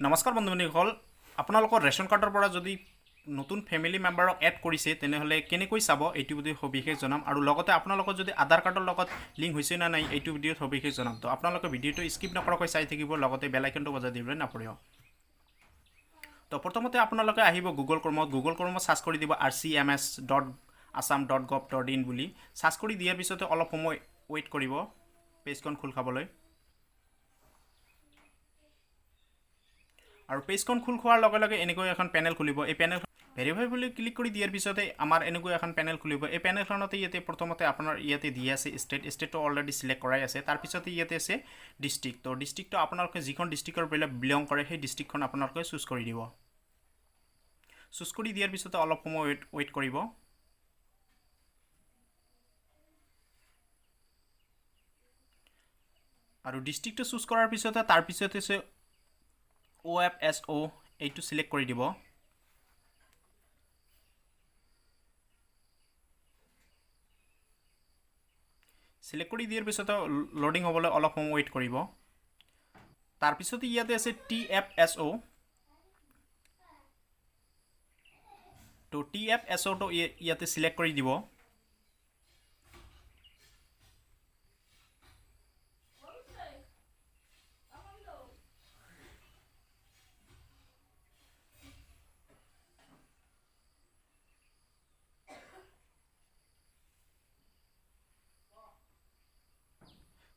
নমস্কাৰ বন্ধুবান্ধৱীসকল আপোনালোকৰ ৰেচন কাৰ্ডৰ পৰা যদি নতুন ফেমিলি মেম্বাৰক এড কৰিছে তেনেহ'লে কেনেকৈ চাব এইটো ভিডিঅ'ত সবিশেষ জনাম আৰু লগতে আপোনালোকৰ যদি আধাৰ কাৰ্ডৰ লগত লিংক হৈছে না নাই এইটো ভিডিঅ'ত সবিশেষ জনাম তো আপোনালোকে ভিডিঅ'টো স্কিপ নকৰাকৈ চাই থাকিব লগতে বেল আইকনটো বজাই দিবলৈ নাপাহৰিব তো প্ৰথমতে আপোনালোকে আহিব গুগল ক্ৰমত সাৰ্চ কৰি দিব rcms.assam.gov.in বুলি সাৰ্চ কৰি দিয়াৰ পিছতে অলপ সময় ৱেইট কৰিব পেজখন খোল খাবলৈ আৰু পেজখন খোল খোৱাৰ লগে লগে এনেকৈ এখন পেনেল খুলিব এই পেনেল ভেৰিফাই বুলি ক্লিক কৰি দিয়াৰ পিছতে আমাৰ এনেকৈ এখন পেনেল খুলিব এই পেনেলখনতে ইয়াতে প্ৰথমতে আপোনাৰ ইয়াতে দিয়া আছে ষ্টেটটো অলৰেডি সিলেক্ট কৰাই আছে তাৰ পিছতে ইয়াতে আছে ডিস্ট্ৰিক্ট তো ডিস্ট্ৰিক্টটো আপোনালোকে যিখন ডিস্ট্ৰিক্টৰ পৰা বিলং কৰে সেই ডিস্ট্ৰিক্টখন আপোনালোকে চুজ কৰি দিব চুজ কৰি দিয়াৰ পিছতে অলপ সময় ৱেইট কৰিব আৰু ডিস্ট্ৰিক্টটো চুজ কৰাৰ পিছতে তাৰ পিছতে আছে OFSO এইটো সিলেক্ট কৰি দিব সিলেক্ট কৰি দিয়াৰ পিছতে লোডিং হ'বলৈ অলপ সময় ৱেইট কৰিব তাৰ পিছতে ইয়াতে আছে TFSO তো TFSO টো ইয়াতে সিলেক্ট কৰি দিব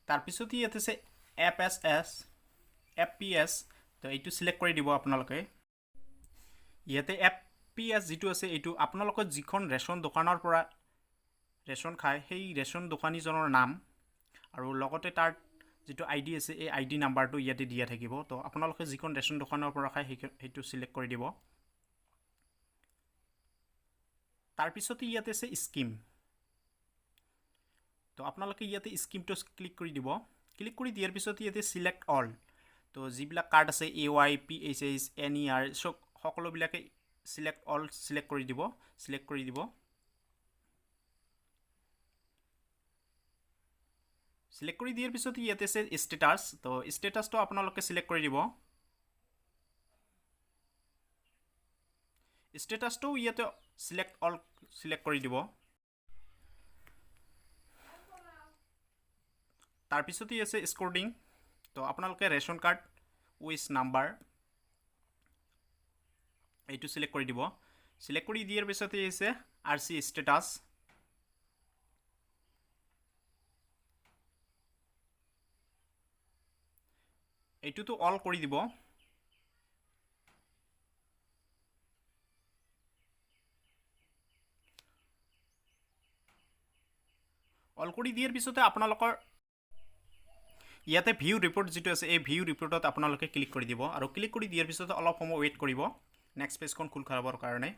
তাৰ পিছতে ইয়াতে আছে FPS তো এইটো সিলেক্ট কৰি দিব আপোনালোকে ইয়াতে FPS যেটো আছে এইটো আপোনালোকৰ যিখন ৰেচন দোকানৰ পৰা ৰেচন খায় সেই ৰেচন দোকানীজনৰ নাম আৰু লগতে তাৰ যেটো আইডি আছে এই আইডি নাম্বাৰটো ইয়াতে দিয়া থাকিব তো আপোনালোকে যিখন ৰেচন দোকানৰ পৰা খায় সেইটো সিলেক্ট কৰি দিব তাৰ পিছতে ইয়াতে আছে স্কিম তো আপোনালোকে ইয়াতে স্কিমটো ক্লিক কৰি দিব ক্লিক কৰি দিয়াৰ পিছত ইয়াতে সিলেক্ট অল তো যিবিলাক কাৰ্ড আছে AY PHS NER সকলোবিলাকে সিলেক্ট অল সিলেক্ট কৰি দিব সিলেক্ট কৰি দিয়াৰ পিছত ইয়াতে আছে ষ্টেটাস তো ষ্টেটাসটো আপোনালোকে সিলেক্ট কৰি দিব ষ্টেটাসটো ইয়াতে সিলেক্ট অল সিলেক্ট কৰি দিব তাৰ পিছতে আছে স্কোৰিং তো আপোনালোকে ৰেচন কাৰ্ড উইথ নাম্বাৰ এইটো সিলেক্ট কৰি দিব সিলেক্ট কৰি দিয়াৰ পিছতে আছে RC ষ্টেটাস এইটোতো অল কৰি দিব অল কৰি দিয়াৰ পিছতে আপোনালোকৰ ইয়াতে ভিউ ৰিপোৰ্ট যেটো আছে এই ভিউ ৰিপোৰ্টত আপোনালোকে ক্লিক কৰি দিব আৰু ক্লিক কৰি দিয়াৰ পিছতে অলপ সময় ৱেইট কৰিব নেক্সট পেজখন খোল খাবৰ কাৰণে